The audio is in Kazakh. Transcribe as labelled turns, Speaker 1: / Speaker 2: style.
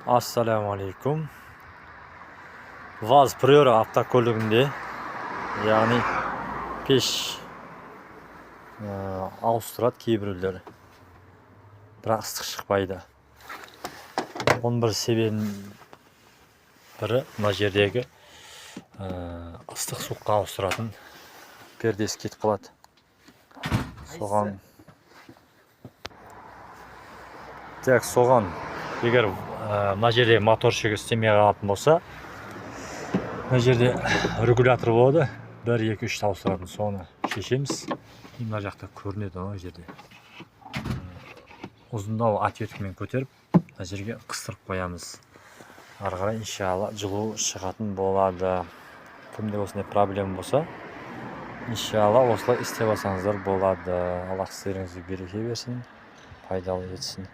Speaker 1: Assalamu alaikum. Vaz Priora avtokөлігінде, яғни пеш ауыстырады кейбіреулері. Бірақ ыстық шықпайды. Оның бір себебінің бірі мына жердегі ыстық суыққа ауыстыратын пердесі кетіп қалады. Соған егер мына жерде моторшығы істемей қалатын болса, мына жерде регулятор болады, 1-2-3 ауыстыратын, соны шешеміз. Мына жақта көрінеді мына жерде. Ұзындау ответкамен көтеріп, мына жерге қыстырып қоямыз. Ары қарай иншалла жылу шығатын болады. Кімде осындай проблема болса, иншалла осылай істеп алсаңыздар болады. Аллах сіздеріңізге береке берсін, пайдалы етсін.